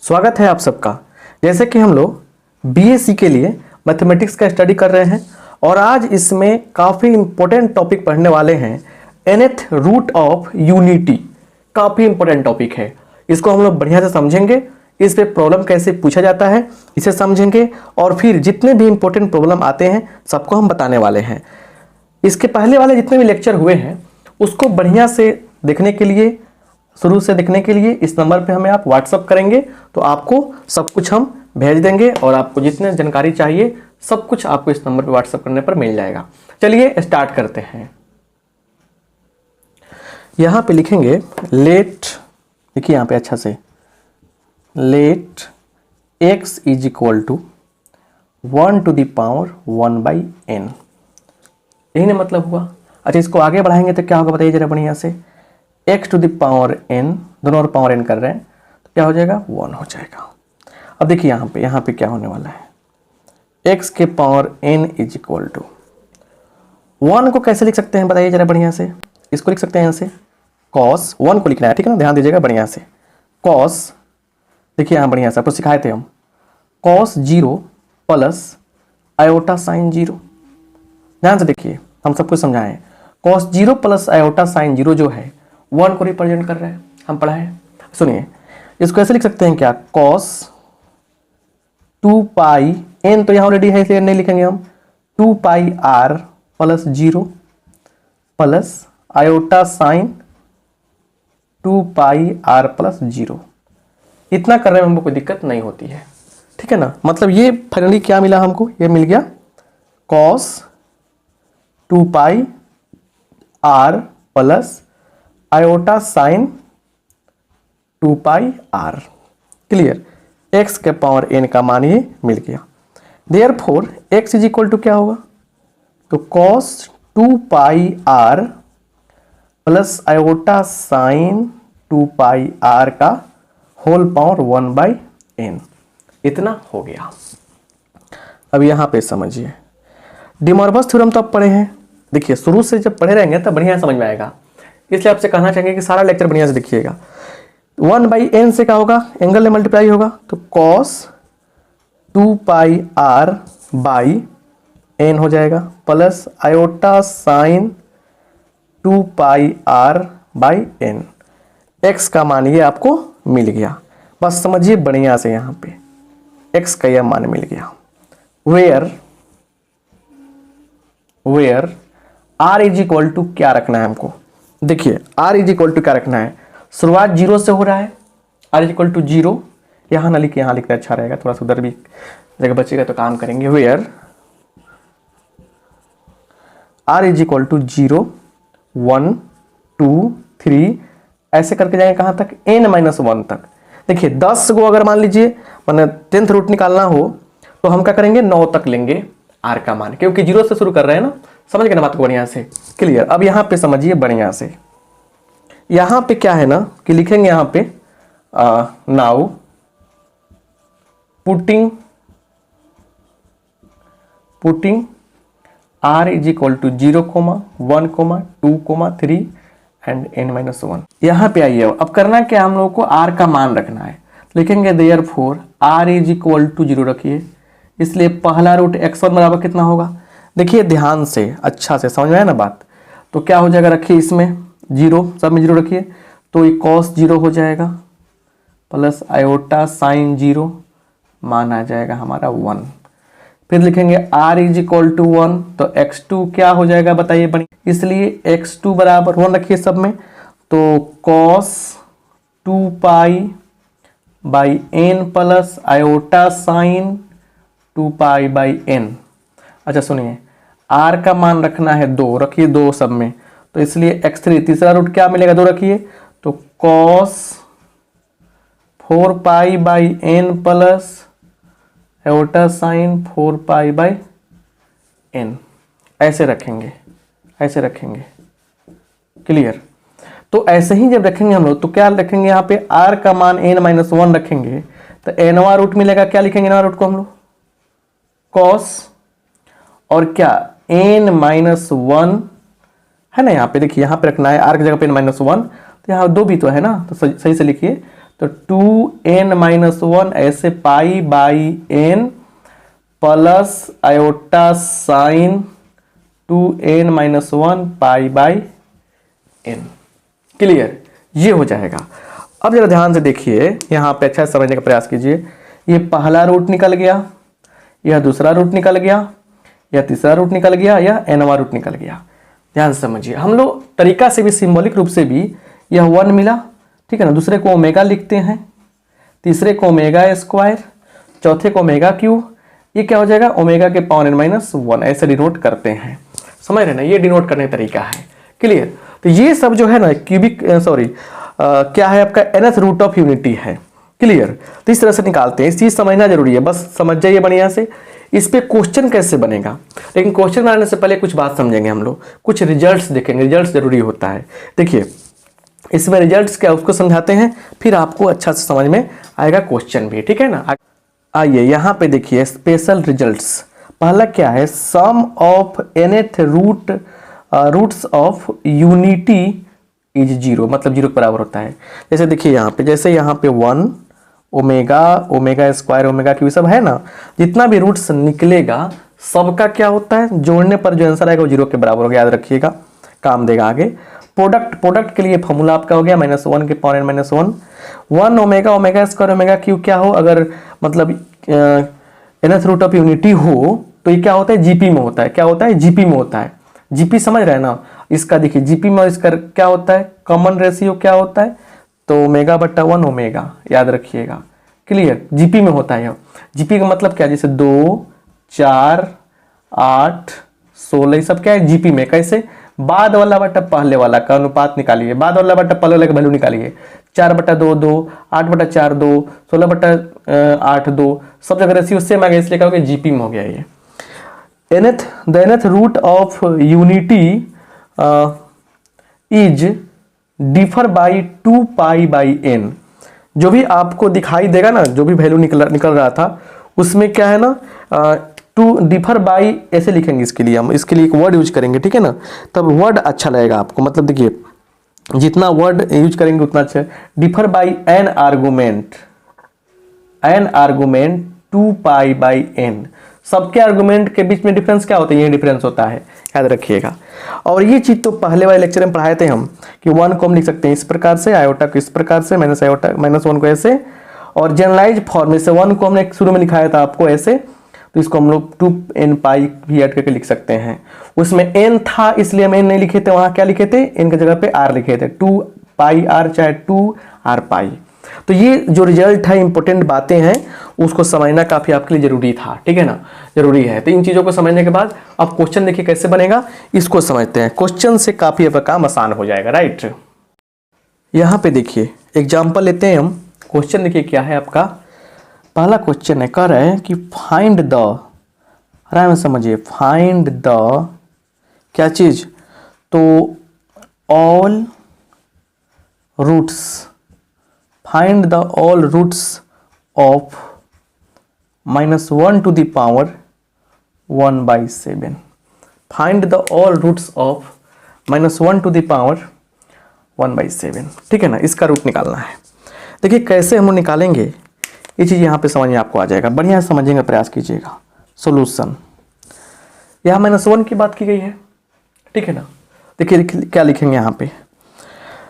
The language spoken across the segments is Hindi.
स्वागत है आप सबका। जैसे कि हम लोग बीएससी के लिए मैथमेटिक्स का स्टडी कर रहे हैं और आज इसमें काफ़ी इंपॉर्टेंट टॉपिक पढ़ने वाले हैं। nth रूट ऑफ यूनिटी काफ़ी इंपॉर्टेंट टॉपिक है। इसको हम लोग बढ़िया से समझेंगे, इस पे प्रॉब्लम कैसे पूछा जाता है इसे समझेंगे और फिर जितने भी इंपॉर्टेंट प्रॉब्लम आते हैं सबको हम बताने वाले हैं। इसके पहले वाले जितने भी लेक्चर हुए हैं उसको बढ़िया से देखने के लिए, शुरू से देखने के लिए इस नंबर पे हमें आप व्हाट्सअप करेंगे तो आपको सब कुछ हम भेज देंगे और आपको जितने जानकारी चाहिए सब कुछ आपको इस नंबर पे व्हाट्सअप करने पर मिल जाएगा। चलिए स्टार्ट करते हैं। यहाँ पे लिखेंगे लेट, देखिए यहाँ पे अच्छा से, let x is equal to 1 to the power 1/n। यही ना मतलब हुआ। अच्छा, इसको आगे बढ़ाएंगे तो क्या होगा बताइए जरा बढ़िया से। x to the power n, दोनों और पावर n कर रहे हैं तो क्या हो जाएगा, 1 हो जाएगा। अब देखिए यहाँ पे क्या होने वाला है, x के power n is equal to 1 को कैसे लिख सकते हैं बताइए जरा बढ़िया से। इसको लिख सकते हैं यहाँ से cos 1 को लिखना है, ठीक है ना, ध्यान दीजिएगा बढ़िया से। cos, देखिए यहाँ बढ़िया से आपको सिखाए थे हम, cos 0 प्लस आयोटा साइन 0। ध्यान से देखिए, हम सबको समझाएं। cos 0 प्लस आयोटा साइन 0 जो है 1 को रिप्रेजेंट कर रहा है, हम पढ़ा है। सुनिए, इसको ऐसे लिख सकते हैं क्या, cos 2 पाई n, तो यहाँ ऑलरेडी है इसलिए नहीं लिखेंगे हम, 2 pi r plus 0 plus iota sine 2 pi r plus 0। इतना करने में हमको कोई दिक्कत नहीं होती है, ठीक है ना। मतलब ये फाइनली क्या मिला हमको, ये मिल गया cos 2 pi r plus iota sine 2 pi r। Clear, x के पावर n का मान ये मिल गया। Therefore x is equal to क्या होगा, तो cos 2 pi r plus iota sine 2 pi r का होल पावर 1/n, इतना हो गया। अब यहाँ पे समझिए, डिमॉर्फस थ्योरम तो आप पढ़े हैं। देखिए शुरू से जब पढ़े रहेंगे तब बढ़िया समझ में आएगा, इसलिए आपसे कहना चाहेंगे कि सारा लेक्चर बढ़िया से देखिएगा। 1/n से क्या होगा, एंगल में मल्टीप्लाई होगा तो cos 2 pi r by n हो जाएगा plus iota sine 2 pi r by n। x का मान ये आपको मिल गया, बस समझिए बढ़िया से। यहाँ पे x का यह मान मिल गया। Where r is equal to क्या रखना है हमको, देखिए r इज इक्वल टू क्या रखना है, शुरुआत 0 से हो रहा है, r इज इक्वल टू 0, यहाँ ना लिखिए, यहाँ लिखना अच्छा रहेगा, थोड़ा सा उधर भी जगह बचेगा तो काम करेंगे। Where r is equal to 0 1 2 3 ऐसे करके जाएंगे कहाँ तक, n-1 तक। देखिए 10 को अगर मान लीजिए मैंने 10th रूट निकालना हो तो हम क्या करेंगे, 9 तक लेंगे r का मान, क्योंकि 0 से शुरू कर रहे हैं ना। समझ गए ना बात को बढ़िया से। क्लियर। अब यहाँ पे समझिए बढ़िया से, यहाँ पे क्या है ना कि लिखेंगे यहाँ पे now putting r is equal to 0, 1, 2, 3 and n-1। यहाँ पे आइए, अब करना क्या, हम लोगों को r का मान रखना है। लिखेंगे therefore r is equal to 0 रखिए, इसलिए पहला रूट x1 बराबर कितना होगा। देखिए ध्यान से अच्छा से समझ में आया ना बात, तो क्या हो जाएगा, रखिए इसमें 0, सब में 0 रखिए, तो ये cos 0 हो जाएगा प्लस आयोटा साइन 0, मान आ जाएगा हमारा 1। फिर लिखेंगे r इज इक्वल टू 1, तो x2 क्या हो जाएगा बताइए बनी, इसलिए x2 बराबर 1 रखिए सब में, तो cos 2 pi by n plus iota sine 2 pi by n। अच्छा सुनिए, r का मान रखना है 2, रखिए 2 सब में, तो इसलिए x3, तीसरा रूट क्या मिलेगा 2 रखिए, तो cos 4 pi by n plus iota sign 4 pi by n। ऐसे रखेंगे, ऐसे रखेंगे। क्लियर। तो ऐसे ही जब रखेंगे हम लोग तो क्या रखेंगे, यहाँ पे r का मान n-1 रखेंगे तो nवां रूट मिलेगा, क्या लिखेंगे nवां रूट को हम लोग, cos और क्या n-1 है ना। यहाँ पे देखिए, यहाँ पे रखना है r की जगह पे n-1, तो यहाँ 2 भी तो है ना, तो सही से लिखिए, तो 2n-1 ऐसे पाई by n plus iota sign 2n-1 pi by n। Clear, ये हो जाएगा। अब जरा ध्यान से देखिए, यहां पे अच्छा समझने का प्रयास कीजिए। ये पहला रूट निकल गया, यह दूसरा रूट निकल गया, यह तीसरा रूट निकल गया, यह nवां रूट निकल गया। ध्यान से समझिए, हम लोग तरीका से भी, सिंबॉलिक रूप से भी, यह 1 मिला, ठीक है ना, दूसरे को ओमेगा लिखते हैं, तीसरे को ओमेगा स्क्वायर, चौथे को ओमेगा क्यूब, ये क्या हो जाएगा ओमेगा के पावर n-1, ऐसे डिनोट करते हैं। समझ रहे ना, ये डिनोट करने का तरीका है। क्लियर, तो ये सब जो है ना क्यूबिक क्या है आपका nth रूट ऑफ यूनिटी है। क्लियर, तो इस तरह से निकालते हैं, इस चीज समझना जरूरी है, बस समझ जाइए बढ़िया से। इस पे क्वेश्चन कैसे बनेगा, लेकिन क्वेश्चन बनाने से पहले कुछ बात समझेंगे हम लोग, कुछ रिजल्ट्स देखेंगे, रिजल्ट्स जरूरी होता है। देखिए इसमें रिजल्ट्स क्या उसको समझाते हैं, फिर आपको अच्छा से समझ में आएगा क्वेश्चन भी, ठीक है ना। आइए यहाँ पे देखिए स्पेशल रिजल्ट्स। पहला क्या है, sum of nth roots of unity is 0, मतलब 0 के बराबर होता है। जैसे देखिए यहाँ पे, जैसे यहाँ पे 1 ओमेगा स्क्वायर, ओमेगा क्यूब सब है ना, जितना भी रूट्स निकलेगा सबका क्या होता है, जोड़ने पर जो आंसर आएगा वो 0 के बराबर होगा, याद रखिएगा, काम देगा आगे। प्रोडक्ट के लिए फॉर्मूला आपका हो गया -1 के power n-1, 1 omega square omega cube क्या हो, अगर मतलब nth रूट ऑफ यूनिटी हो तो ये क्या होता है, जीपी में होता है। क्या होता है, जीपी में होता है। जीपी समझ रहे हैं ना, इसका देखिए जीपी में इसका क्या होता है, कॉमन रेशियो क्या होता है, तो ओमेगा/1 ओमेगा, याद रखिएगा। क्लियर, जीपी में होता है। जीपी का मतलब क्या, जैसे 2, 4, 8, 16 सब क्या है जीपी में। कैसे, बाद वाला बटा पहले वाला का अनुपात निकालिए, बाद वाला बटा पहले वाले का वैल्यू निकालिए। 4/2 2, 8/4 2, 16/8 2, सब जगह रेशियो सेम आ गया, इसलिए कहोगे जीपी में हो गया ये। nth root of unity is differ by 2 pi by n। जो भी आपको दिखाई देगा ना, जो भी वैल्यू निकल रहा था उसमें क्या है ना, 2 डिफर बाई ऐसे लिखेंगे। इसके लिए हम इसके लिए एक वर्ड यूज करेंगे, ठीक है ना, तब वर्ड अच्छा लगेगा आपको। मतलब देखिए जितना वर्ड यूज करेंगे उतना अच्छा। Differ by N argument 2 pi by n। सबके आर्गुमेंट के बीच में डिफरेंस क्या होता है, ये डिफरेंस होता है, याद रखिएगा। और ये चीज तो पहले वाले लेक्चर में पढ़ाए थे हम कि 1 को हम लिख सकते हैं इस प्रकार से, आयोटा को इस प्रकार से, -1 को ऐसे, और जनरलाइज फॉर्म में से 1 को हमने शुरू में लिखाया था आपको ऐसे, तो इसको हम लोग 2n पाई भी ऐड करके लिख सकते हैं। उसमें n था इसलिए हम n नहीं लिखे थे, वहां क्या लिखे थे, n की जगह पे r लिखे थे, 2 पाई r चाहे 2r पाई। तो ये जो रिजल्ट है, इंपॉर्टेंट बातें हैं, उसको समझना काफी आपके लिए जरूरी था, ठीक है ना, जरूरी है। तो इन चीजों को समझने के बाद अब क्वेश्चन देखिए कैसे बनेगा, इसको समझते हैं। क्वेश्चन से काफी आपका काम आसान हो जाएगा, राइट। यहाँ पे देखिए एग्जाम्पल लेते हैं हम। क्वेश्चन देखिए क्या है आपका, पहला क्वेश्चन है, कह रहे हैं कि फाइंड द, आराम से समझिए, फाइंड द क्या चीज, तो all roots, find the all roots of -1 to the power 1/7। Find the all roots of -1 to the power 1/7, ठीक है ना, इसका रूट निकालना है। देखिए कैसे हम लोग निकालेंगे, ये चीज़ यहाँ पे समझ में आपको आ जाएगा, बढ़िया से समझने का प्रयास कीजिएगा। सॉल्यूशन, यहाँ -1 की बात की गई है, ठीक है ना। देखिए क्या लिखेंगे यहाँ पे,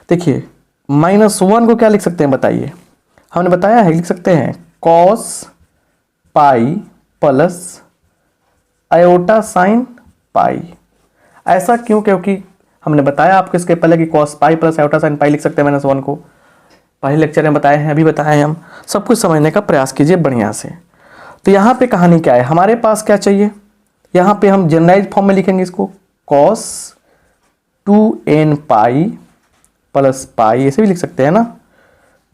देखिए -1 को क्या लिख सकते हैं बताइए, हमने बताया है, लिख सकते हैं cos पाई प्लस आयोटा साइन पाई। ऐसा क्यों, क्योंकि हमने बताया आपको इसके पहले कि cos पाई प्लस आयोटा साइन पाई लिख सकते हैं -1 को, पहले लेक्चर में बताए हैं, अभी बताए हैं हम। सब कुछ समझने का प्रयास कीजिए बढ़िया से। तो यहाँ पे कहानी क्या है, हमारे पास क्या चाहिए, यहाँ पे हम जनरलाइज फॉर्म में लिखेंगे इसको, cos 2n pi plus pi, ऐसे भी लिख सकते हैं ना,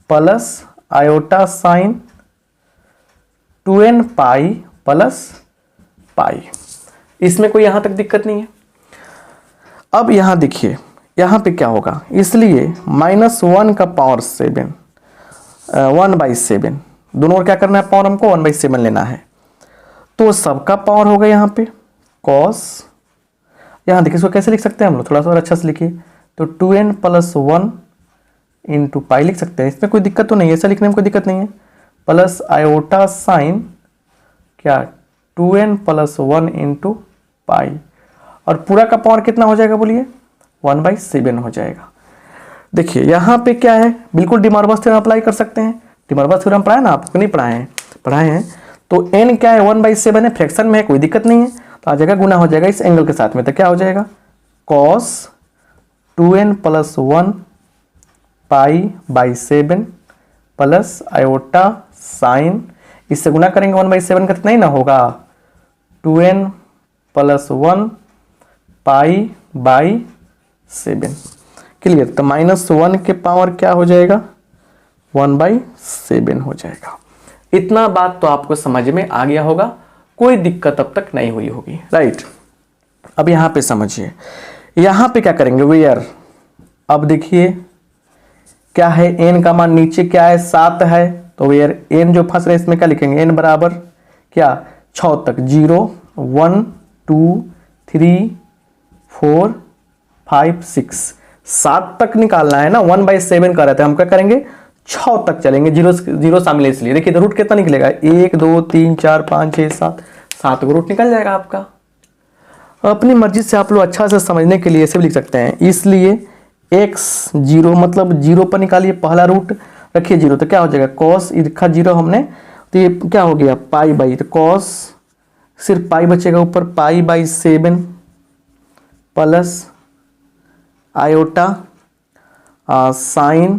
plus iota sine 2n pi plus पाई। इसमें कोई यहां तक दिक्कत नहीं है। अब यहां देखिए, यहां पे क्या होगा, इसलिए -1 का पावर 7, 1/7, दोनों और क्या करना है, पावर हमको 1/7 लेना है, तो सबका पावर होगा यहाँ पे cos, यहाँ देखिए इसको कैसे लिख सकते हैं हम लोग, थोड़ा सा और अच्छा से लिखिए, तो 2n + 1 इंटू पाई लिख सकते हैं, इसमें कोई दिक्कत तो नहीं है, ऐसा लिखने में कोई दिक्कत नहीं है। प्लस आयोटा साइन क्या 2n प्लस 1 इंटू पाई, और पूरा का पावर कितना हो जाएगा बोलिए 1/7 हो जाएगा। देखिए यहाँ पे क्या है, बिल्कुल डिमॉर्गस थ्योरम अप्लाई कर सकते हैं। डिमॉर्गस थ्योरम पढ़ाए ना आपको, नहीं पढ़ाए हैं। तो n क्या है 1/7 है, फ्रैक्शन में है, कोई दिक्कत नहीं है, तो आ जाएगा गुना हो जाएगा इस एंगल के साथ में, तो क्या हो जाएगा cos 2n प्लस 1 पाई/7 प्लस आयोटा साइन, इससे गुना करेंगे 1/7 का कितना ही ना होगा 2n प्लस 1 पाई/7। क्लियर, तो -1 के पावर क्या हो जाएगा 1/7 हो जाएगा। इतना बात तो आपको समझ में आ गया होगा, कोई दिक्कत अब तक नहीं हुई होगी, राइट। अब यहाँ पे समझिए, यहाँ पे क्या करेंगे वेयर, अब देखिए क्या है n का मान नीचे क्या है 7 है, तो वेयर n जो फंस रहे इसमें क्या लिखेंगे n बराबर क्या 6 तक 0 1 2 3 4 5 6 7 तक निकालना है ना, 1/7 कर रहे थे हम, क्या करेंगे 6 तक चलेंगे, जीरो शामिल है इसलिए। देखिए रूट कितना निकलेगा 1 2 3 4 5 6 7 को रूट निकल जाएगा आपका। अपनी मर्जी से आप लोग अच्छा से समझने के लिए ऐसे भी लिख सकते हैं, इसलिए x 0 मतलब 0 पर निकालिए पहला रूट, रखिए 0 तो क्या हो जाएगा cos लिखा 0 हमने, तो ये क्या हो गया पाई/, तो cos सिर्फ पाई बचेगा ऊपर पाई/7 प्लस आयोटा साइन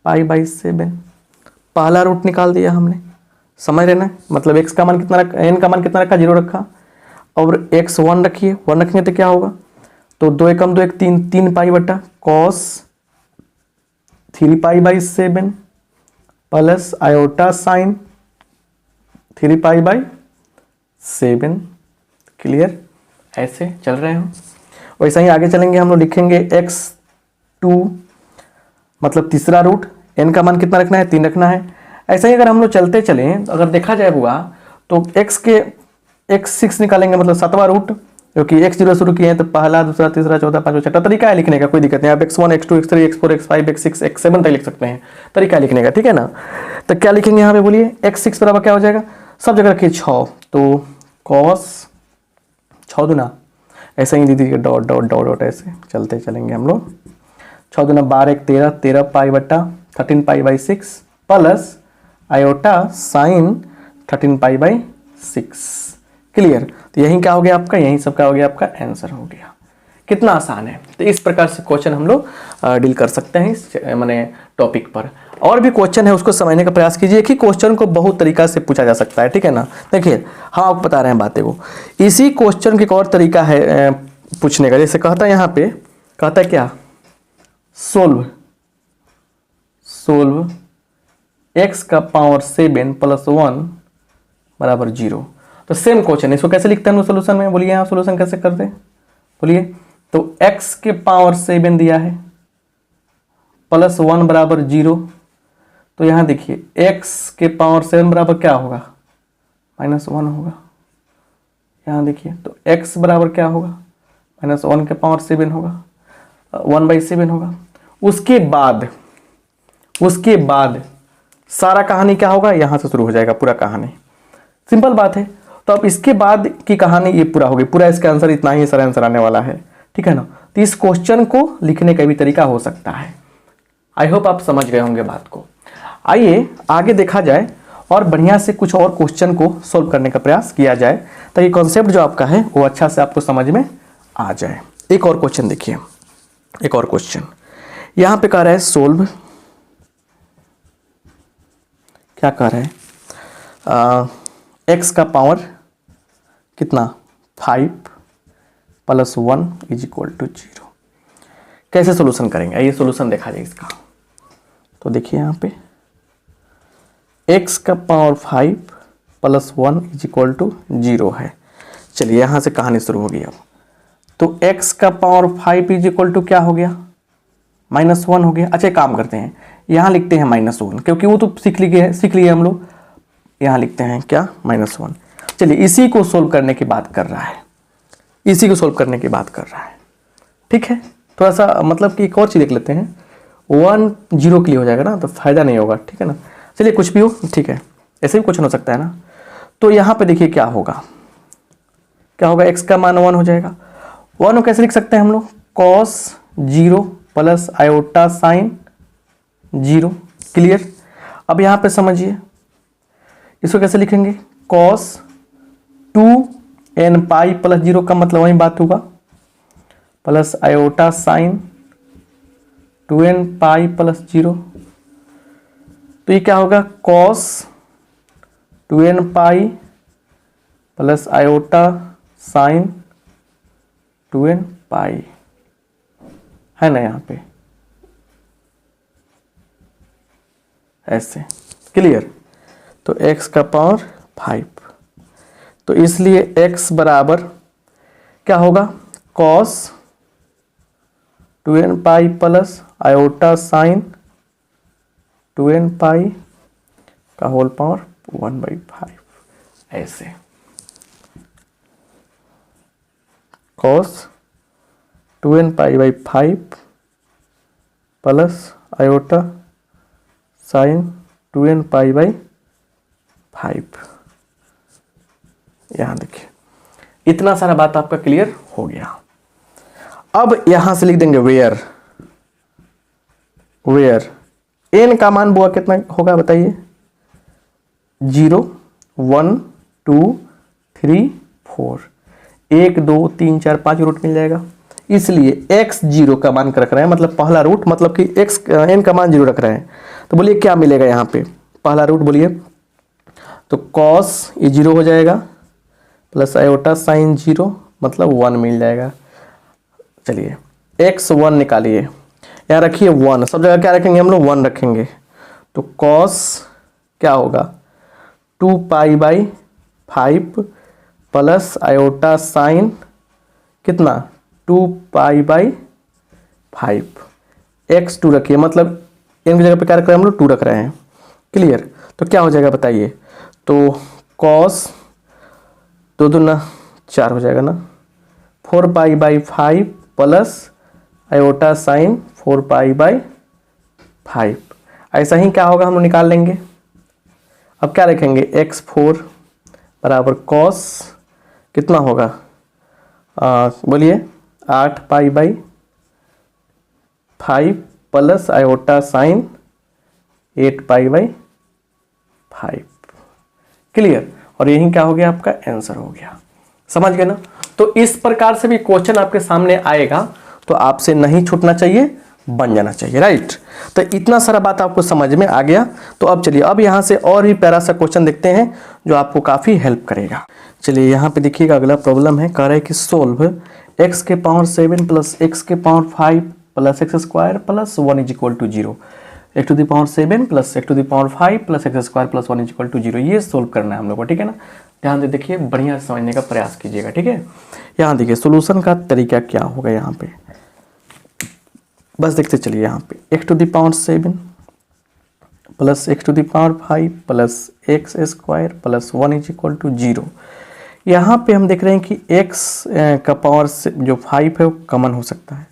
पाई/7, पहला रूट निकाल दिया हमने, समझ रहे ना, मतलब x का मान कितना रखा, n का मान कितना रखा 0 रखा, और x 1 रखिए, 1 रखेंगे तो क्या होगा, तो 2 एकम 2 एक 3 पाई बटा cos 3 पाई/7 प्लस आयोटा साइन 3 पाई/7। क्लियर, ऐसे चल रहे हो। वैसे ही आगे चलेंगे हम लोग, लिखेंगे x2 मतलब तीसरा रूट, n का मान कितना रखना है 3 रखना है। ऐसा ही अगर हम लोग चलते चलें, अगर देखा जाए हुआ तो x6 निकालेंगे मतलब 7वां रूट, क्योंकि x0 शुरू किए हैं तो पहला दूसरा तीसरा चौथा पांचवा छठा तरीका है लिखने का, कोई दिक्कत नहीं। आप x1 x2 x3 x4 x5 x6 x7 तक लिख सकते हैं, तरीका है लिखने का, ठीक है ना। तो क्या लिखेंगे यहाँ पे बोलिए x6 बराबर क्या हो जाएगा, सब जगह रखिए 6, तो cos 6 दूना, ऐसे ही दीदी डॉट डॉट डॉट डॉट ऐसे चलते चलेंगे हम लोग, 6 दूना 12 1 13 13 पाई बटा 13 पाई/6 प्लस आयोटा साइन 13 पाई/6। क्लियर, तो यही क्या हो गया आपका, यही सब क्या हो गया आपका आंसर हो गया। कितना आसान है। तो इस प्रकार से क्वेश्चन हम लोग डील कर सकते हैं इस माने टॉपिक पर। और भी क्वेश्चन है उसको समझने का प्रयास कीजिए। एक ही क्वेश्चन को बहुत तरीका से पूछा जा सकता है, ठीक है ना। देखिए हाँ आपको बता रहे हैं बातें को, इसी क्वेश्चन का एक और तरीका है पूछने का। जैसे कहता है यहाँ पे, कहता है क्या, सोल्व x का पावर 7 प्लस 1 बराबर 0। तो सेम क्वेश्चन है, इसको कैसे लिखते हैं हम सोल्यूशन में, बोलिए यहाँ सोल्यूशन कैसे करते हैं बोलिए। तो x के पावर 7 दिया है प्लस 1 बराबर 0, तो यहाँ देखिए x के पावर 7 बराबर क्या होगा, -1 होगा। यहाँ देखिए तो x बराबर क्या होगा, -1 के पावर 7 होगा, 1/7 होगा। उसके बाद सारा कहानी क्या होगा, यहाँ से शुरू हो जाएगा पूरा कहानी। सिंपल बात है। तो अब इसके बाद की कहानी ये पूरा होगी, पूरा इसका आंसर इतना ही सारा आंसर आने वाला है, ठीक है ना। तो इस क्वेश्चन को लिखने का भी तरीका हो सकता है। आई होप आप समझ गए होंगे बात को। आइए आगे देखा जाए और बढ़िया से कुछ और क्वेश्चन को सोल्व करने का प्रयास किया जाए, ताकि कॉन्सेप्ट जो आपका है वो अच्छा से आपको समझ में आ जाए। एक और क्वेश्चन देखिए, एक और क्वेश्चन यहाँ पे कह रहा है सोल्व, क्या कह रहा है, x का पावर कितना 5 प्लस 1 इज इक्वल टू 0। कैसे सोल्यूशन करेंगे, आइए सोल्यूशन देखा जाए इसका। तो देखिए यहाँ पे x का power 5 plus 1 is equal to 0 है। चलिए यहाँ से कहानी शुरू होगी अब। तो x का पावर 5 इज इक्वल टू क्या हो गया, -1 हो गया। अच्छा एक काम करते हैं, यहाँ लिखते हैं -1, क्योंकि वो तो सीख लिए हम लोग। यहाँ लिखते हैं क्या, -1। चलिए इसी को सोल्व करने की बात कर रहा है, इसी को सोल्व करने की बात कर रहा है, ठीक है। थोड़ा सा मतलब कि एक और चीज़ देख लेते हैं, 1 0 के लिए हो जाएगा ना, तो फायदा नहीं होगा, ठीक है ना। चलिए कुछ भी हो, ठीक है, ऐसे भी क्वेश्चन हो सकता है ना। तो यहाँ पे देखिए क्या होगा, क्या होगा, x का मान 1 हो जाएगा। 1 को कैसे लिख सकते हैं हम लोग, cos 0 plus iota sign 0, clear. अब यहाँ पे समझिए इसको कैसे लिखेंगे, cos 2n पाई प्लस 0 का मतलब वही बात होगा, plus iota sine 2n pi plus 0। तो ये क्या होगा, cos 2n pi plus iota sine 2n पाई, है ना यहाँ पे, ऐसे, क्लियर। तो x का पावर 5, तो इसलिए x बराबर क्या होगा, cos 2n pi plus iota sine 2n पाई का होल पावर 1/5, ऐसे cos 2n pi by 5 plus iota sine 2n pi by 5। यहां देखिए इतना सारा बात आपका क्लियर हो गया। अब यहां से लिख देंगे वेयर n का मान बुआ कितना होगा बताइए, 0 1 2 3 4, 1 2 3 4 5 रूट मिल जाएगा। इसलिए x 0 का मान रख रहे हैं, मतलब पहला रूट, मतलब कि x n का मान 0 रख रहे हैं। तो बोलिए क्या मिलेगा यहाँ पे, पहला रूट बोलिए, तो cos ये 0 हो जाएगा प्लस आयोटा साइन 0 मतलब 1 मिल जाएगा। चलिए x 1 निकालिए, यहाँ रखिए 1, सब जगह क्या रखेंगे हम लोग, 1 रखेंगे। तो cos क्या होगा, 2 pi by 5 plus iota sign कितना, 2 पाई बाई 5, x 2 रखिए, मतलब n की जगह पे क्या रख रहे हैं हम लोग, 2 रख रहे हैं, क्लियर। तो क्या हो जाएगा बताइए, तो cos 2 दूना 4 हो जाएगा ना, 4 pi by 5 plus iota sign 4 pi by 5, ऐसा ही क्या होगा हम लोग निकाल लेंगे। अब क्या रखेंगे, x4 बराबर cos कितना होगा, बोलिए 8 pi by 5 plus iota sign 8 pi by 5, clear. और यही क्या हो गया, आपका आंसर हो गया, समझ गए ना। तो इस प्रकार से भी क्वेश्चन आपके सामने आएगा, तो आपसे नहीं छूटना चाहिए, बन जाना चाहिए, राइट। तो इतना सारा बात आपको समझ में आ गया। तो अब चलिए, अब यहाँ से और भी प्यारा सा क्वेश्चन देखते हैं जो आपको काफ़ी हेल्प करेगा। चलिए यहाँ पे देखिएगा, अगला प्रॉब्लम है, कह रहा है कि सोल्व x के पावर 7 प्लस x के power 5 plus x square plus 1 is equal to 0, x to the power 7 plus x to the power 5 plus x square plus 1 is equal to 0, ये सोल्व करना है हम लोग को, ठीक है ना। ध्यान से देखिए, बढ़िया समझने का प्रयास कीजिएगा, ठीक है। यहाँ देखिए सोल्यूशन का तरीका क्या होगा, यहाँ पे बस देखते चलिए। यहाँ पे x to the power 7 plus x to the power 5 plus x square plus 1 is equal to 0। यहाँ पे हम देख रहे हैं कि x का पावर से जो 5 है वो कॉमन हो सकता है,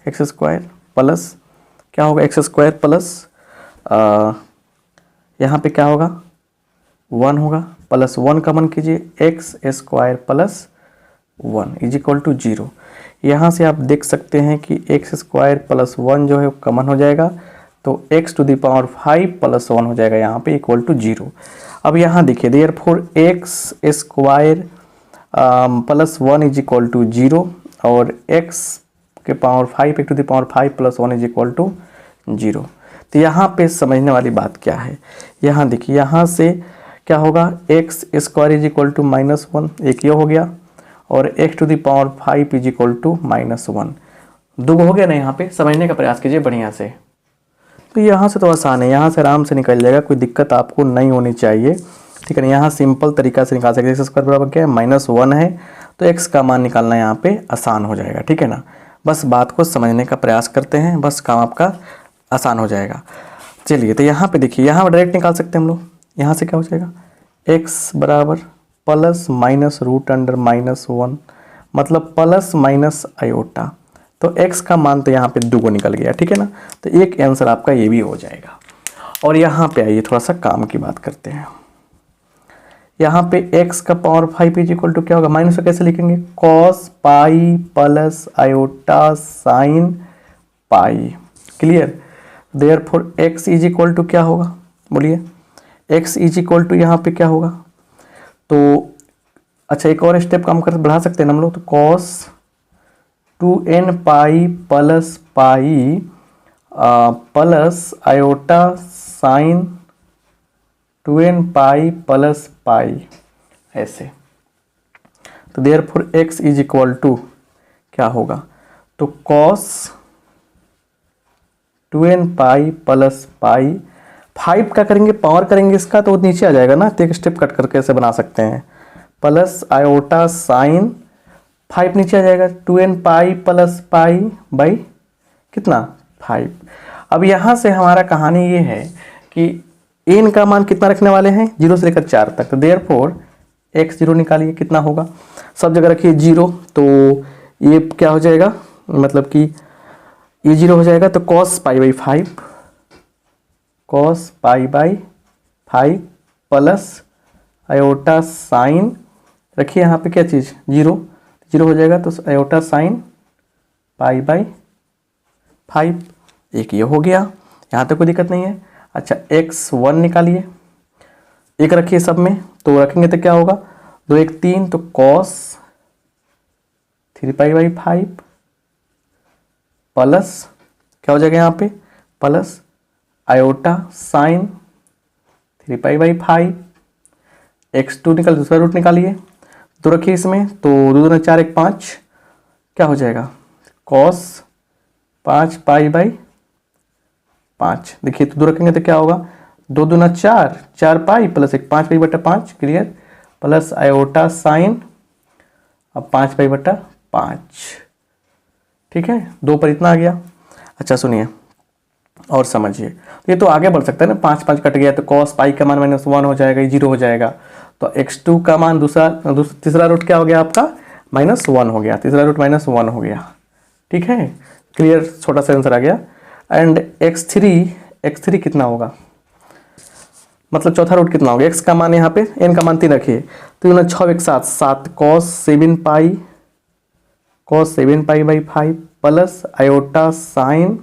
x स्क्वायर प्लस क्या होगा, x स्क्वायर प्लस यहाँ पे क्या होगा 1 होगा, प्लस 1 कॉमन कीजिए, x square plus 1 is equal to 0। यहाँ से आप देख सकते हैं कि x स्क्वायर प्लस 1 जो है कॉमन हो जाएगा, तो x to the power 5 plus 1 हो जाएगा यहाँ पे इक्वल टू 0। अब यहाँ देखिए, therefore x square plus 1 is equal to 0 और x के power 5 x to the power 5 plus 1 is equal to 0। तो यहाँ पे समझने वाली बात क्या है, यहाँ देखिए, यहाँ से क्या होगा, x square is equal to -1, एक ये हो गया, और x to the power 5 is equal to -1, दो हो गया ना। यहाँ पे समझने का प्रयास कीजिए बढ़िया से। तो यहाँ से तो आसान है, यहाँ से आराम से निकल जाएगा, कोई दिक्कत आपको नहीं होनी चाहिए, ठीक है ना। यहाँ सिंपल तरीका से निकाल सकते हैं, x स्क्वायर बराबर क्या है, -1 है, तो x का मान निकालना यहाँ पे आसान हो जाएगा, ठीक है ना। बस बात को समझने का प्रयास करते हैं, बस काम आपका आसान हो जाएगा। चलिए, तो यहाँ पे देखिए, यहाँ डायरेक्ट निकाल सकते हैं हम लोग। यहाँ से क्या हो जाएगा, x बराबर प्लस माइनस रूट अंडर -1, मतलब प्लस माइनस आयोटा, तो x का मान तो यहाँ पे 2 को निकल गया, ठीक है ना। तो एक आंसर आपका ये भी हो जाएगा। और यहाँ पे आइए थोड़ा सा काम की बात करते हैं। यहाँ पे x का पावर 5 इज इक्वल टू क्या होगा, माइनस को कैसे लिखेंगे, cos pi plus iota sine pi. Clear. Therefore x is equal to क्या होगा, बोलिए, x इज इक्वल टू यहाँ पे क्या होगा। तो अच्छा एक और स्टेप काम कर बढ़ा सकते हैं हम लोग, तो cos 2n pi plus pi plus iota sine 2n pi plus pi, ऐसे। तो therefore x is equal to क्या होगा, तो कॉस 2n पाई प्लस पाई, 5 का करेंगे पावर करेंगे इसका तो नीचे आ जाएगा ना, तो एक स्टेप कट करके ऐसे बना सकते हैं, प्लस आयोटा साइन 5 नीचे आ जाएगा, 2n pi plus pi by कितना 5। अब यहाँ से हमारा कहानी ये है कि n का मान कितना रखने वाले हैं, 0 से लेकर 4 तक। तो देयरफॉर x 0 निकालिए, कितना होगा, सब जगह रखिए 0, तो ये क्या हो जाएगा, मतलब कि ये 0 हो जाएगा। तो cos pi by 5, cos pi by 5 plus iota sign, रखिए यहाँ पे क्या चीज़ 0 हो जाएगा, तो आयोटा साइन पाई बाई 5, एक ये हो गया, यहाँ तक कोई दिक्कत नहीं है। अच्छा x1 निकालिए, एक रखिए सब में, तो रखेंगे तो क्या होगा, 2 1 3, तो cos 3 पाई बाई 5 प्लस क्या हो जाएगा यहाँ पे, plus iota sine 3 pi by 5, x2 निकाल, दूसरा रूट निकालिए, 2 रखिए इसमें, तो 2 2 4 1 5, क्या हो जाएगा, cos 5 पाई बाई 5। देखिए तो 2 रखेंगे तो क्या होगा, 2 2 4, 4 पाई प्लस 1 5 पाई बटा 5, क्लियर, प्लस आयोटा साइन अब 5 पाई बटा 5, ठीक है, 2 पर इतना आ गया। अच्छा सुनिए और समझिए, ये तो आगे बढ़ सकता है ना, 5 5 कट गया तो cos पाई का मान -1 हो जाएगा, ये 0 हो जाएगा। तो x2 का मान तीसरा रूट क्या हो गया आपका, -1 हो गया, तीसरा रूट -1 हो गया, ठीक है, क्लियर, छोटा सा आंसर आ गया। एंड x3 कितना होगा, मतलब चौथा रूट कितना होगा, x का मान यहाँ पे n का मान 3 रखिए, 3 6 1 7 7, cos 7 pi by 5 plus iota sign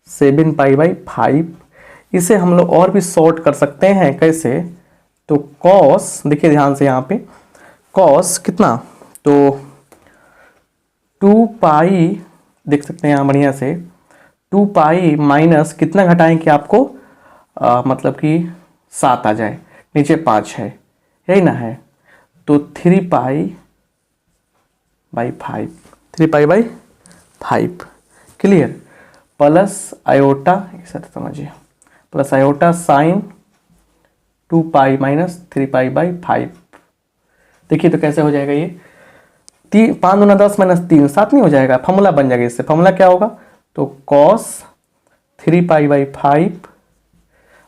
7 pi by 5। इसे हम लोग और भी शॉर्ट कर सकते हैं, कैसे, तो cos, देखिए ध्यान से यहाँ पे cos कितना, तो 2 पाई देख सकते हैं यहाँ बढ़िया से, 2 पाई माइनस कितना घटाएं कि आपको मतलब कि 7 आ जाए, नीचे 5 है, यही ना है, तो 3 pi by 5, 3 pi by 5, clear, plus iota, ऐसा समझिए, plus iota sine 2 pi minus 3 pi by 5। देखिए तो कैसे हो जाएगा ये, 5 दूना 10 माइनस 3 7 नहीं हो जाएगा, फॉर्मूला बन जाएगा इससे, फॉर्मूला क्या होगा, तो cos 3 पाई बाई 5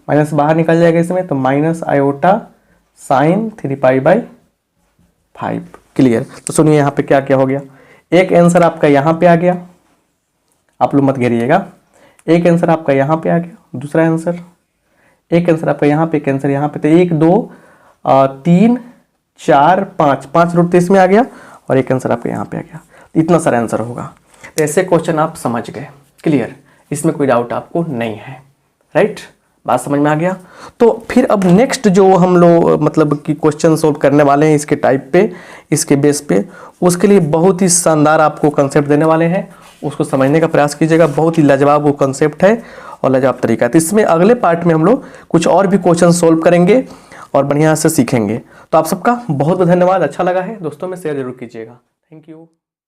माइनस बाहर निकल जाएगा इसमें, तो minus iota sine 3 pi by 5, clear. तो सुनिए यहाँ पे क्या क्या हो गया, एक आंसर आपका यहाँ पे आ गया, आप लोग मत घेरिएगा, एक आंसर आपका यहाँ पे आ गया, दूसरा आंसर, एक आंसर आपका यहाँ पे, एक आंसर यहाँ पे, तो 1 2 3 4 5 रूट तो इसमें आ गया, और एक आंसर आपका यहाँ पे आ गया, इतना सारा आंसर होगा। तो ऐसे क्वेश्चन आप समझ गए, क्लियर, इसमें कोई डाउट आपको नहीं है, राइट, बात समझ में आ गया। तो फिर अब नेक्स्ट जो हम लोग मतलब कि क्वेश्चन सोल्व करने वाले हैं इसके टाइप पे, इसके बेस पे, उसके लिए बहुत ही शानदार आपको कंसेप्ट देने वाले हैं, उसको समझने का प्रयास कीजिएगा, बहुत ही लाजवाब वो कंसेप्ट है और लाजवाब तरीका है। तो इसमें अगले पार्ट में हम लोग कुछ और भी क्वेश्चन सोल्व करेंगे और बढ़िया से सीखेंगे। तो आप सबका बहुत बहुत धन्यवाद, अच्छा लगा है दोस्तों में शेयर जरूर कीजिएगा, थैंक यू।